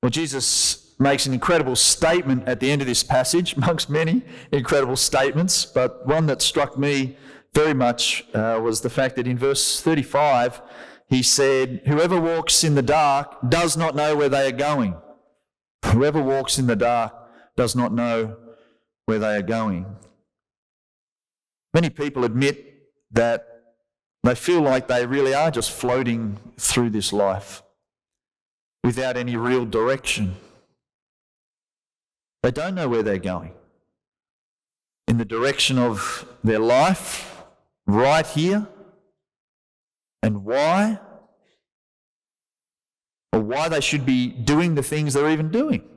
Well, Jesus makes an incredible statement at the end of this passage, amongst many incredible statements, but one that struck me very much was the fact that in verse 35, he said, "Whoever walks in the dark does not know where they are going." Whoever walks in the dark does not know where they are going. Many people admit that they feel like they really are just floating through this life without any real direction. They don't know where they're going. In the direction of their life, right here, and why, or why they should be doing the things they're even doing.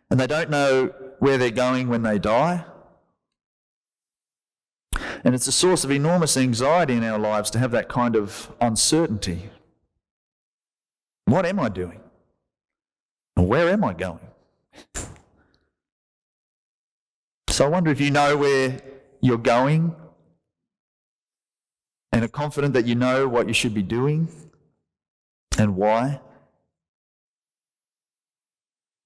And they don't know where they're going when they die. And it's a source of enormous anxiety in our lives to have that kind of uncertainty. What am I doing? And where am I going? So I wonder if you know where you're going and are confident that you know what you should be doing and why.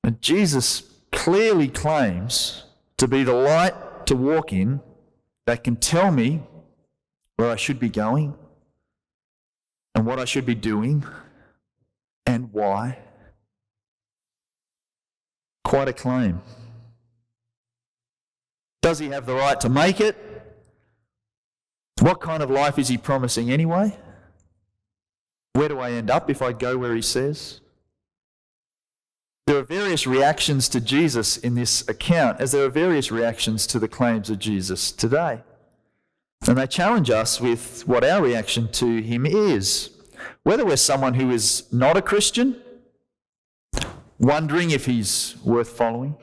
And Jesus clearly claims to be the light to walk in that can tell me where I should be going and what I should be doing and why. Quite a claim. Does he have the right to make it? What kind of life is he promising anyway? Where do I end up if I go where he says? There are various reactions to Jesus in this account, as there are various reactions to the claims of Jesus today. And they challenge us with what our reaction to him is. Whether we're someone who is not a Christian, wondering if he's worth following,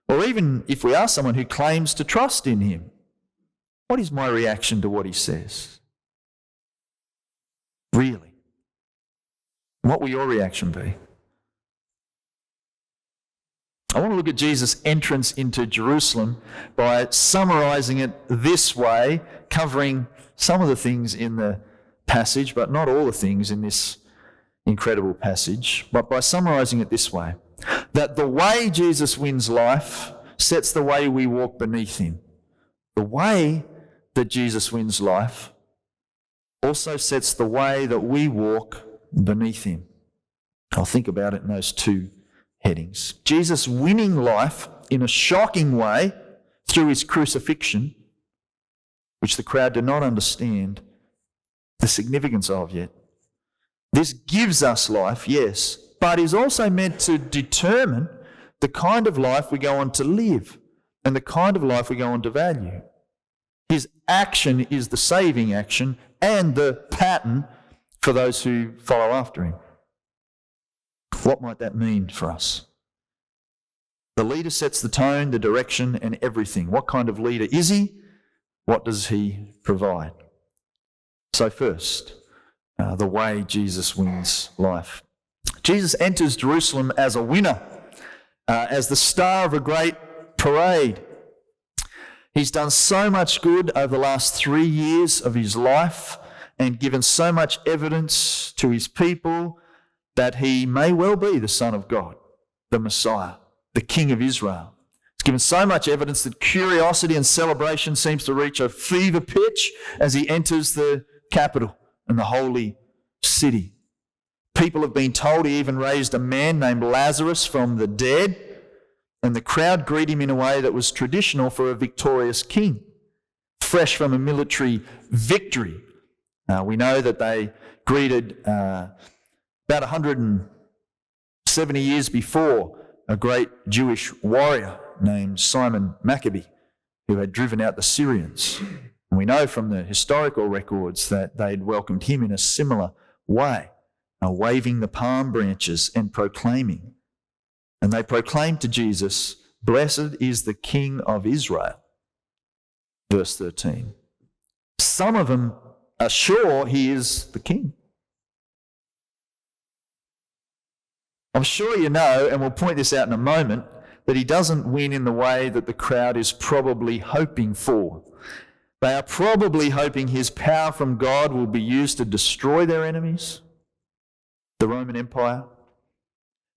or even if we are someone who claims to trust in him, what is my reaction to what he says? Really? What will your reaction be? I want to look at Jesus' entrance into Jerusalem by summarising it this way, covering some of the things in the passage, but not all the things in this incredible passage, but by summarising it this way, that the way Jesus wins life sets the way we walk beneath him. The way that Jesus wins life also sets the way that we walk beneath him. I'll think about it in those two headings. Jesus winning life in a shocking way through his crucifixion, which the crowd did not understand the significance of yet. This gives us life, yes, but is also meant to determine the kind of life we go on to live and the kind of life we go on to value. His action is the saving action and the pattern for those who follow after him. What might that mean for us? The leader sets the tone, the direction, and everything. What kind of leader is he? What does he provide? So first, the way Jesus wins life. Jesus enters Jerusalem as a winner, as the star of a great parade. He's done so much good over the last 3 years of his life and given so much evidence to his people that he may well be the Son of God, the Messiah, the King of Israel. He's given so much evidence that curiosity and celebration seems to reach a fever pitch as he enters the capital and the holy city. People have been told he even raised a man named Lazarus from the dead, and the crowd greet him in a way that was traditional for a victorious king, fresh from a military victory. We know that they greeted about 170 years before a great Jewish warrior named Simon Maccabee, who had driven out the Syrians. And we know from the historical records that they'd welcomed him in a similar way, waving the palm branches and proclaiming. And they proclaimed to Jesus, "Blessed is the King of Israel." Verse 13. Some of them are sure he is the king. I'm sure you know, and we'll point this out in a moment, that he doesn't win in the way that the crowd is probably hoping for. They are probably hoping his power from God will be used to destroy their enemies, the Roman Empire,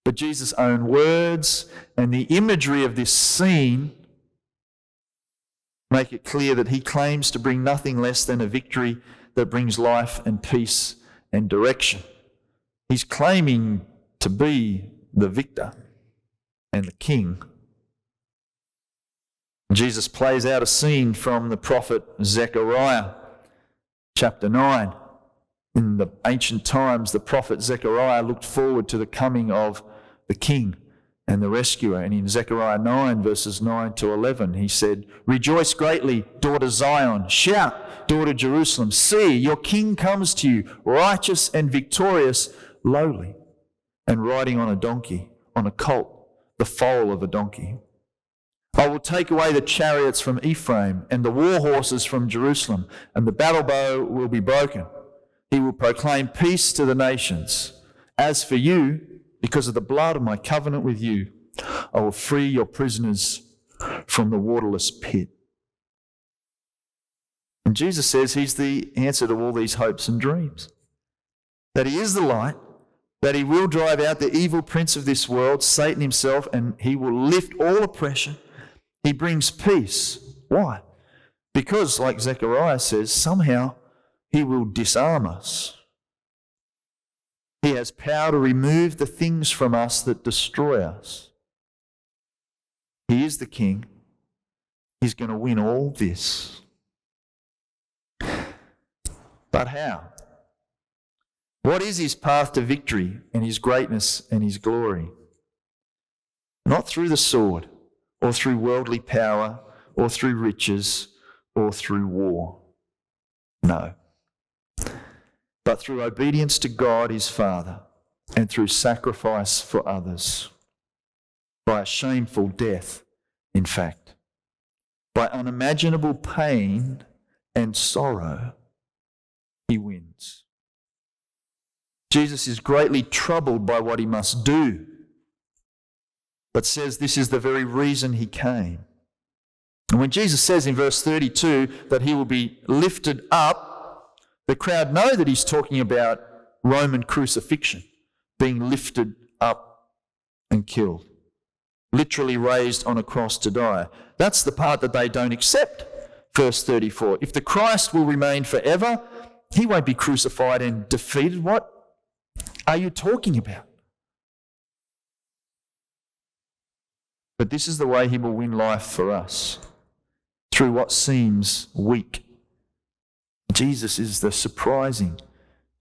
But Jesus' own words and the imagery of this scene make it clear that he claims to bring nothing less than a victory that brings life and peace and direction. He's claiming to be the victor and the king. Jesus plays out a scene from the prophet Zechariah, chapter 9. In the ancient times, the prophet Zechariah looked forward to the coming of the king and the rescuer. And in Zechariah 9, verses 9 to 11, he said, "Rejoice greatly, daughter Zion. Shout, daughter Jerusalem. See, your king comes to you, righteous and victorious, lowly, and riding on a donkey, on a colt, the foal of a donkey. I will take away the chariots from Ephraim and the war horses from Jerusalem, and the battle bow will be broken. He will proclaim peace to the nations. As for you, because of the blood of my covenant with you, I will free your prisoners from the waterless pit." And Jesus says he's the answer to all these hopes and dreams. That he is the light, that he will drive out the evil prince of this world, Satan himself, and he will lift all oppression. He brings peace. Why? Because, like Zechariah says, somehow he will disarm us. He has power to remove the things from us that destroy us. He is the king. He's going to win all this. But how? What is his path to victory and his greatness and his glory? Not through the sword, or through worldly power, or through riches, or through war. No. But through obedience to God his Father, and through sacrifice for others. By a shameful death, in fact. By unimaginable pain and sorrow, he wins. Jesus is greatly troubled by what he must do, but says this is the very reason he came. And when Jesus says in verse 32 that he will be lifted up, the crowd know that he's talking about Roman crucifixion, being lifted up and killed, literally raised on a cross to die. That's the part that they don't accept. Verse 34, if the Christ will remain forever, he won't be crucified and defeated. What are you talking about? But this is the way he will win life for us, through what seems weak. Jesus is the surprising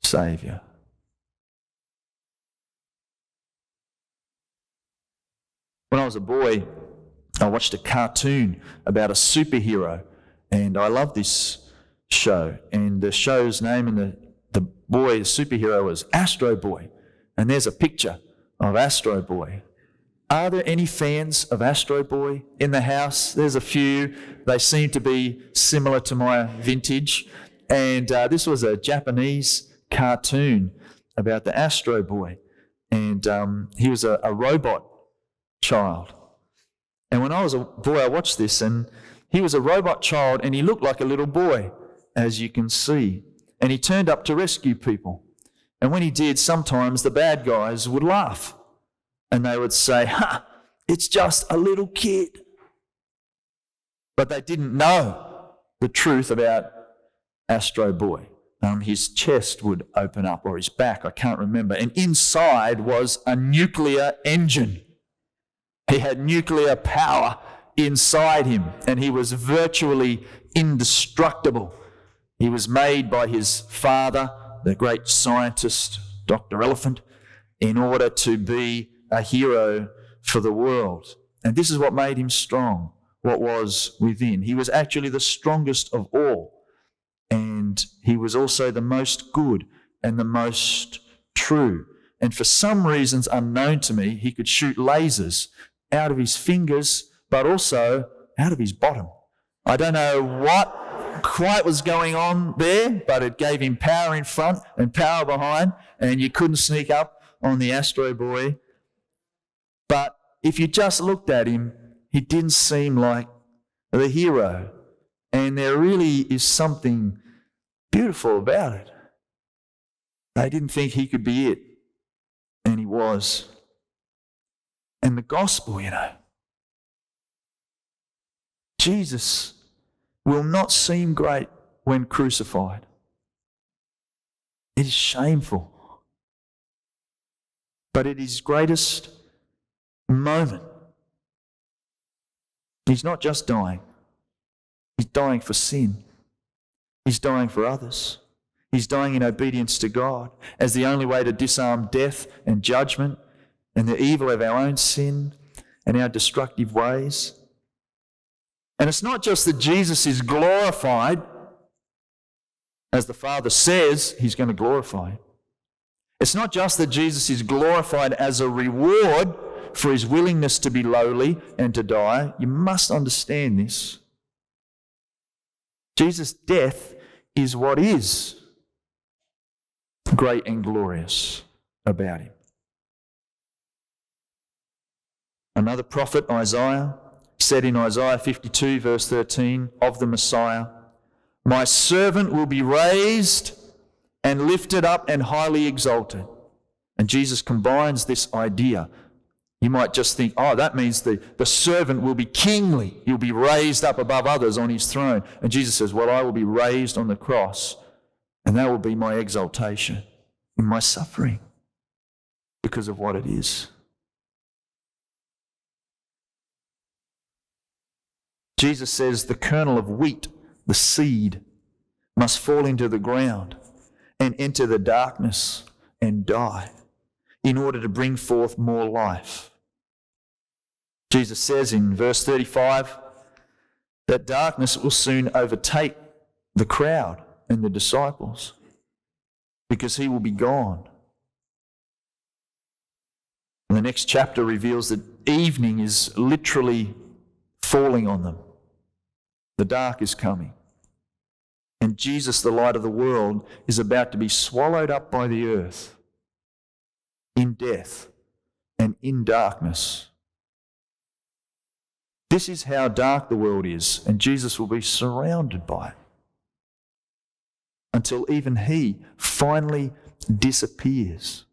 Saviour. When I was a boy, I watched a cartoon about a superhero, and I loved this show. And the show's name and the boy, the superhero, was Astro Boy. And there's a picture of Astro Boy. Are there any fans of Astro Boy in the house? There's a few. They seem to be similar to my vintage. And this was a Japanese cartoon about the Astro Boy. And he was a robot child. And when I was a boy, I watched this, and he was a robot child, and he looked like a little boy, as you can see. And he turned up to rescue people. And when he did, sometimes the bad guys would laugh. And they would say, "Ha, it's just a little kid." But they didn't know the truth about Astro Boy. His chest would open up, or his back, I can't remember. And inside was a nuclear engine. He had nuclear power inside him, and he was virtually indestructible. He was made by his father, the great scientist, Dr. Elephant, in order to be a hero for the world. And this is what made him strong, what was within. He was actually the strongest of all. And he was also the most good and the most true. And for some reasons unknown to me, he could shoot lasers out of his fingers, but also out of his bottom. I don't know what quite was going on there, but it gave him power in front and power behind, and you couldn't sneak up on the Astro Boy. But if you just looked at him, he didn't seem like the hero. And there really is something beautiful about it. They didn't think he could be it, and he was. And the gospel, Jesus will not seem great when crucified. It is shameful. But at his greatest moment, he's not just dying. He's dying for sin. He's dying for others. He's dying in obedience to God as the only way to disarm death and judgment and the evil of our own sin and our destructive ways. And it's not just that Jesus is glorified, as the Father says he's going to glorify him. It's not just that Jesus is glorified as a reward for his willingness to be lowly and to die. You must understand this. Jesus' death is what is great and glorious about him. Another prophet, Isaiah, said in Isaiah 52 verse 13 of the Messiah, "My servant will be raised and lifted up and highly exalted." And Jesus combines this idea. You might just think, that means the servant will be kingly. He'll be raised up above others on his throne. And Jesus says, well, I will be raised on the cross, and that will be my exaltation in my suffering because of what it is. Jesus says the kernel of wheat, the seed, must fall into the ground and enter the darkness and die in order to bring forth more life. Jesus says in verse 35 that darkness will soon overtake the crowd and the disciples because he will be gone. And the next chapter reveals that evening is literally falling on them. The dark is coming. And Jesus, the light of the world, is about to be swallowed up by the earth in death and in darkness. This is how dark the world is, and Jesus will be surrounded by it until even he finally disappears.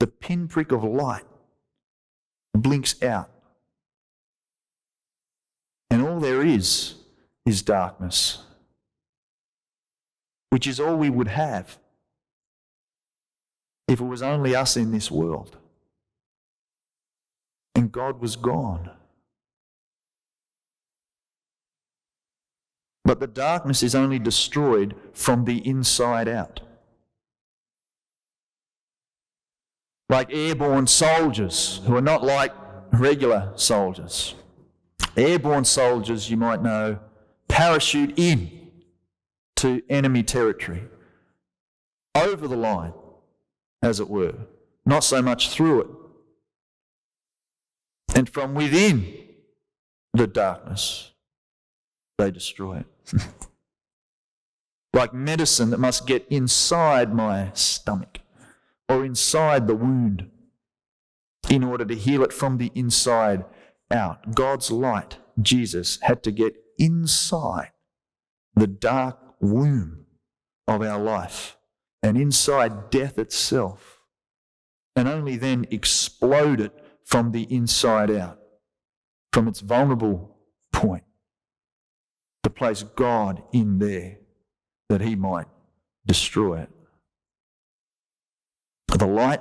The pinprick of light blinks out, and all there is darkness, which is all we would have if it was only us in this world and God was gone. But the darkness is only destroyed from the inside out. Like airborne soldiers who are not like regular soldiers. Airborne soldiers, you might know, parachute in to enemy territory, over the line, as it were, not so much through it. And from within the darkness, they destroy it. Like medicine that must get inside my stomach or inside the wound in order to heal it from the inside out. God's light, Jesus, had to get inside the dark womb of our life and inside death itself, and only then explode it from the inside out, from its vulnerable point, to place God in there that he might destroy it. The light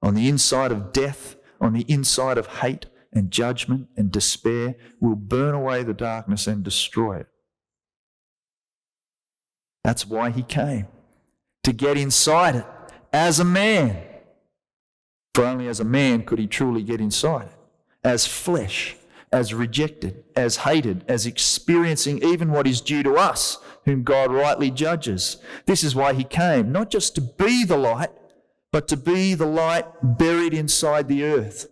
on the inside of death, on the inside of hate and judgment and despair, will burn away the darkness and destroy it. That's why he came, to get inside it as a man. For only as a man could he truly get inside it, as flesh, as rejected, as hated, as experiencing even what is due to us, whom God rightly judges. This is why he came, not just to be the light, but to be the light buried inside the earth,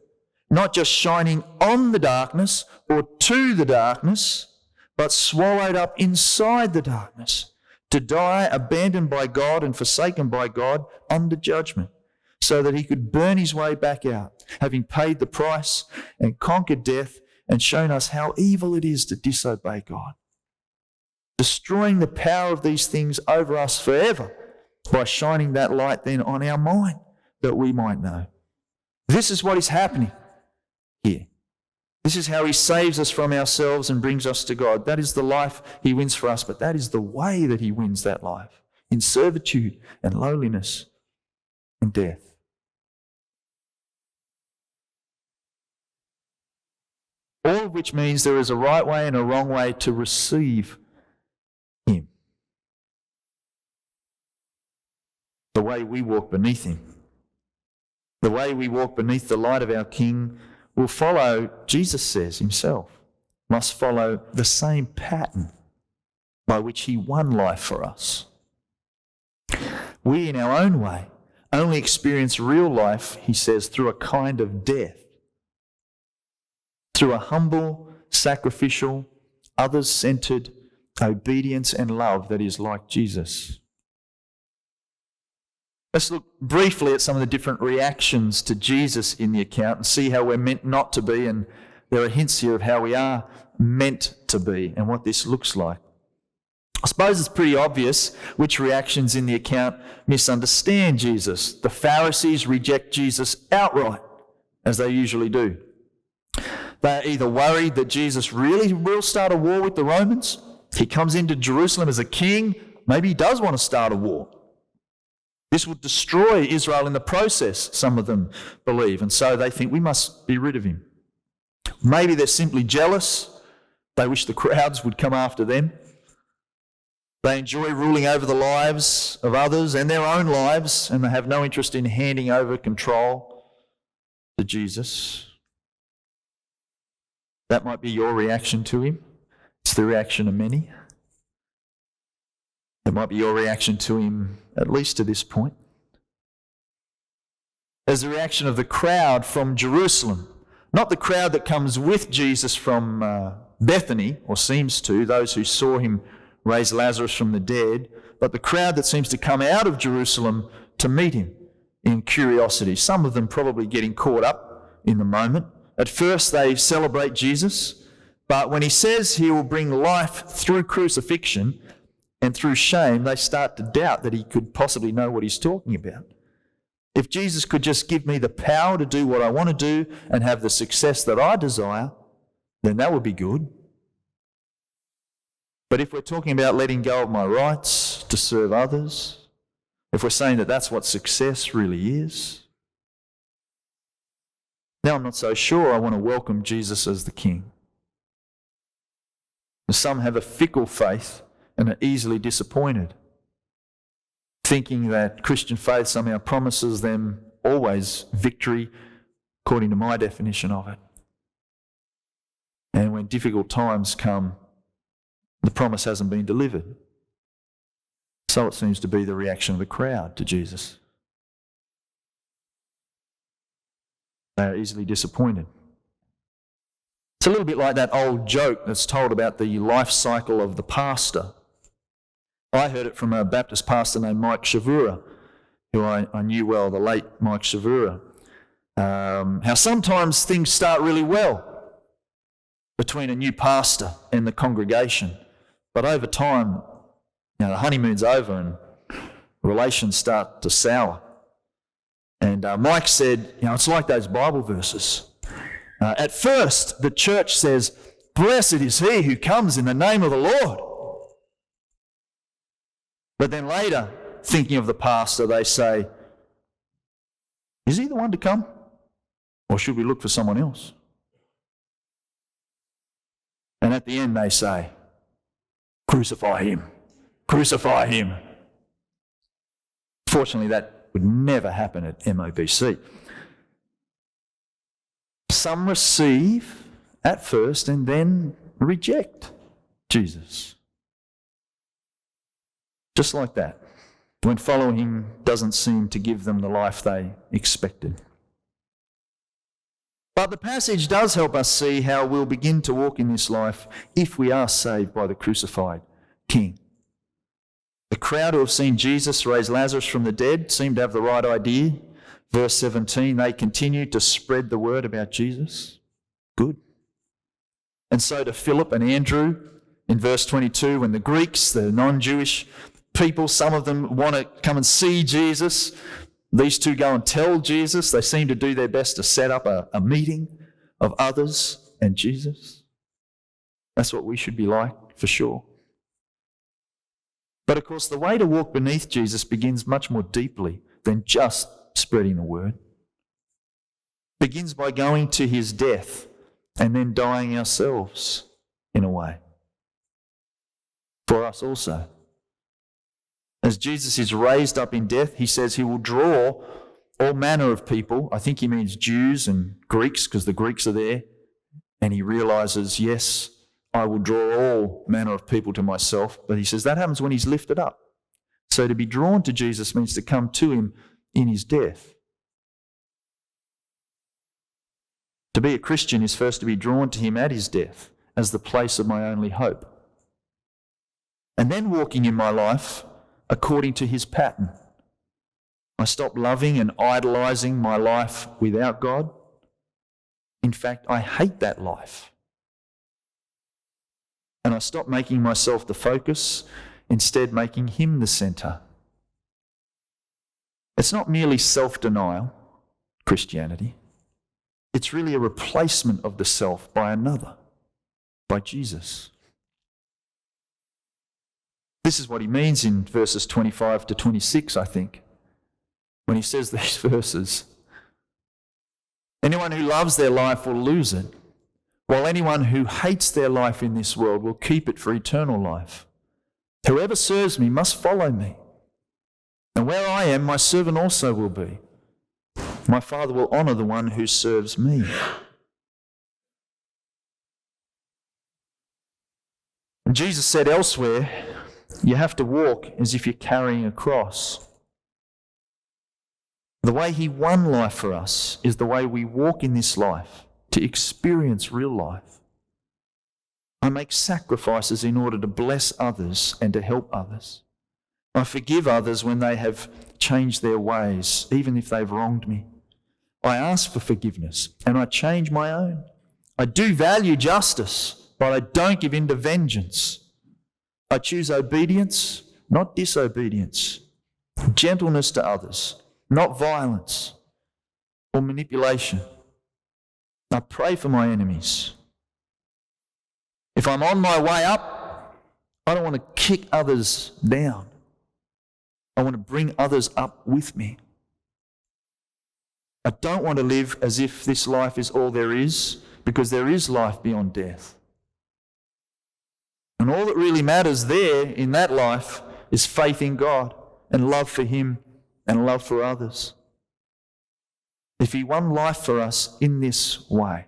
not just shining on the darkness or to the darkness, but swallowed up inside the darkness, to die abandoned by God and forsaken by God under judgment, so that he could burn his way back out, having paid the price and conquered death and shown us how evil it is to disobey God, destroying the power of these things over us forever by shining that light then on our mind, that we might know This is what is happening here. This is how he saves us from ourselves and brings us to God. That is the life he wins for us, but that is the way that he wins that life, in servitude and lowliness and death. All of which means there is a right way and a wrong way to receive him. The way we walk beneath him, the way we walk beneath the light of our King, will follow, Jesus says himself, must follow the same pattern by which he won life for us. We, in our own way, only experience real life, he says, through a kind of death, through a humble, sacrificial, others-centered obedience and love that is like Jesus. Let's look briefly at some of the different reactions to Jesus in the account and see how we're meant not to be, and there are hints here of how we are meant to be and what this looks like. I suppose it's pretty obvious which reactions in the account misunderstand Jesus. The Pharisees reject Jesus outright, as they usually do. They are either worried that Jesus really will start a war with the Romans. He comes into Jerusalem as a king. Maybe he does want to start a war. This would destroy Israel in the process, some of them believe, and so they think we must be rid of him. Maybe they're simply jealous. They wish the crowds would come after them. They enjoy ruling over the lives of others and their own lives, and they have no interest in handing over control to Jesus. That might be your reaction to him. It's the reaction of many. It might be your reaction to him, at least to this point. There's the reaction of the crowd from Jerusalem. Not the crowd that comes with Jesus from Bethany, or seems to, those who saw him raise Lazarus from the dead, but the crowd that seems to come out of Jerusalem to meet him in curiosity. Some of them probably getting caught up in the moment. At first they celebrate Jesus, but when he says he will bring life through crucifixion and through shame, they start to doubt that he could possibly know what he's talking about. If Jesus could just give me the power to do what I want to do and have the success that I desire, then that would be good. But if we're talking about letting go of my rights to serve others, if we're saying that that's what success really is, now I'm not so sure I want to welcome Jesus as the King. Some have a fickle faith and are easily disappointed, thinking that Christian faith somehow promises them always victory, according to my definition of it. And when difficult times come, the promise hasn't been delivered. So it seems to be the reaction of the crowd to Jesus. They are easily disappointed. It's a little bit like that old joke that's told about the life cycle of the pastor. I heard it from a Baptist pastor named Mike Shavura, who I knew well, the late Mike Shavura. How sometimes things start really well between a new pastor and the congregation, but over time, the honeymoon's over and relations start to sour. And Mike said, it's like those Bible verses. At first, the church says, "Blessed is he who comes in the name of the Lord." But then later, thinking of the pastor, they say, "Is he the one to come? Or should we look for someone else?" And at the end they say, "Crucify him, crucify him." Fortunately, that would never happen at MOBC. Some receive at first and then reject Jesus. Just like that, when following him doesn't seem to give them the life they expected. But the passage does help us see how we'll begin to walk in this life if we are saved by the crucified King. The crowd who have seen Jesus raise Lazarus from the dead seem to have the right idea. Verse 17, they continue to spread the word about Jesus. Good. And so do Philip and Andrew in verse 22, when the Greeks, the non-Jewish people, some of them want to come and see Jesus. These two go and tell Jesus. They seem to do their best to set up a meeting of others and Jesus. That's what we should be like, for sure. But of course, the way to walk beneath Jesus begins much more deeply than just spreading the word. It begins by going to his death and then dying ourselves, in a way, for us also. As Jesus is raised up in death, he says he will draw all manner of people. I think he means Jews and Greeks, because the Greeks are there. And he realizes, yes, I will draw all manner of people to myself. But he says that happens when he's lifted up. So to be drawn to Jesus means to come to him in his death. To be a Christian is first to be drawn to him at his death as the place of my only hope. And then walking in my life according to his pattern. I stop loving and idolizing my life without God. In fact, I hate that life. And I stop making myself the focus, instead making him the centre. It's not merely self-denial, Christianity. It's really a replacement of the self by another, by Jesus. This is what he means in verses 25 to 26, I think, when he says these verses. Anyone who loves their life will lose it, while anyone who hates their life in this world will keep it for eternal life. Whoever serves me must follow me, and where I am, my servant also will be. My Father will honour the one who serves me. And Jesus said elsewhere, you have to walk as if you're carrying a cross. The way he won life for us is the way we walk in this life to experience real life. I make sacrifices in order to bless others and to help others. I forgive others when they have changed their ways, even if they've wronged me. I ask for forgiveness and I change my own. I do value justice, but I don't give in to vengeance. I choose obedience, not disobedience. Gentleness to others, not violence or manipulation. I pray for my enemies. If I'm on my way up, I don't want to kick others down. I want to bring others up with me. I don't want to live as if this life is all there is, because there is life beyond death. And all that really matters there in that life is faith in God and love for him and love for others. If he won life for us in this way,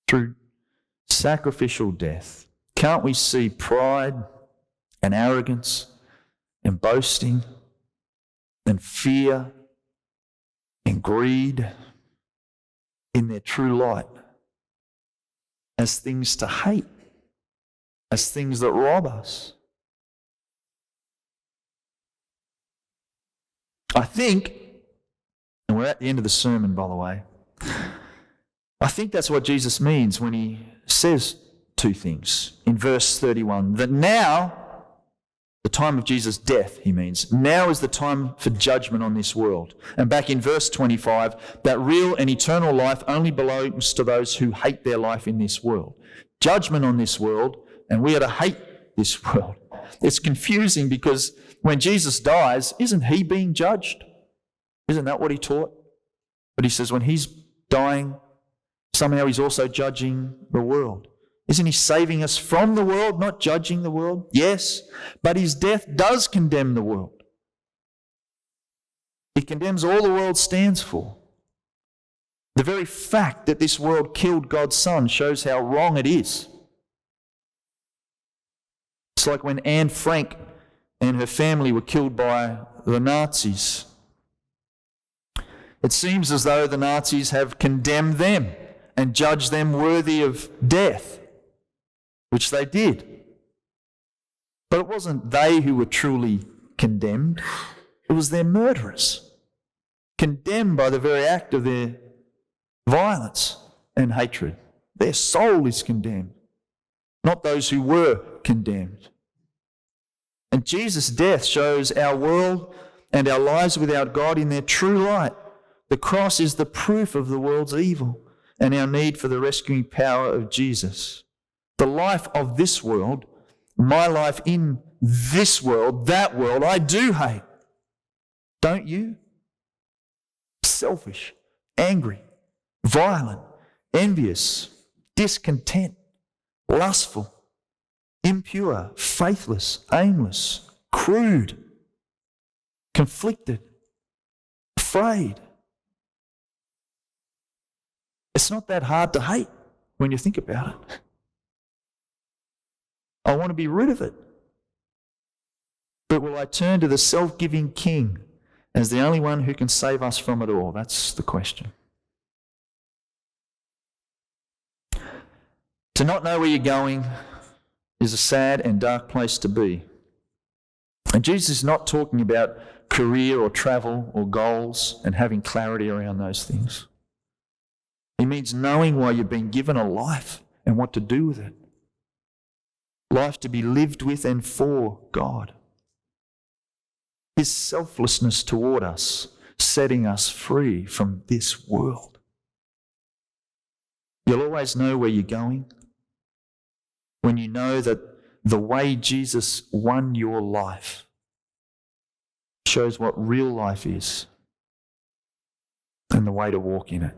through sacrificial death, can't we see pride and arrogance and boasting and fear and greed in their true light as things to hate, as things that rob us? I think, and we're at the end of the sermon, by the way, I think that's what Jesus means when he says two things in verse 31, that now, the time of Jesus' death, he means, now is the time for judgment on this world. And back in verse 25, that real and eternal life only belongs to those who hate their life in this world. Judgment on this world, and we are to hate this world. It's confusing because when Jesus dies, isn't he being judged? Isn't that what he taught? But he says when he's dying, somehow he's also judging the world. Isn't he saving us from the world, not judging the world? Yes, but his death does condemn the world. It condemns all the world stands for. The very fact that this world killed God's Son shows how wrong it is. It's like when Anne Frank and her family were killed by the Nazis. It seems as though the Nazis have condemned them and judged them worthy of death, which they did. But it wasn't they who were truly condemned. It was their murderers, condemned by the very act of their violence and hatred. Their soul is condemned, not those who were condemned. And Jesus' death shows our world and our lives without God in their true light. The cross is the proof of the world's evil and our need for the rescuing power of Jesus. The life of this world, my life in this world, that world, I do hate. Don't you? Selfish, angry, violent, envious, discontent, lustful, impure, faithless, aimless, crude, conflicted, afraid. It's not that hard to hate when you think about it. I want to be rid of it. But will I turn to the self-giving King as the only one who can save us from it all? That's the question. To not know where you're going is a sad and dark place to be. And Jesus is not talking about career or travel or goals and having clarity around those things. He means knowing why you've been given a life and what to do with it. Life to be lived with and for God. His selflessness toward us, setting us free from this world. You'll always know where you're going when you know that the way Jesus won your life shows what real life is and the way to walk in it.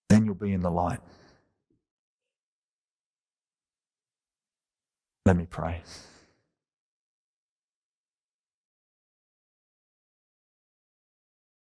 Then you'll be in the light. Let me pray.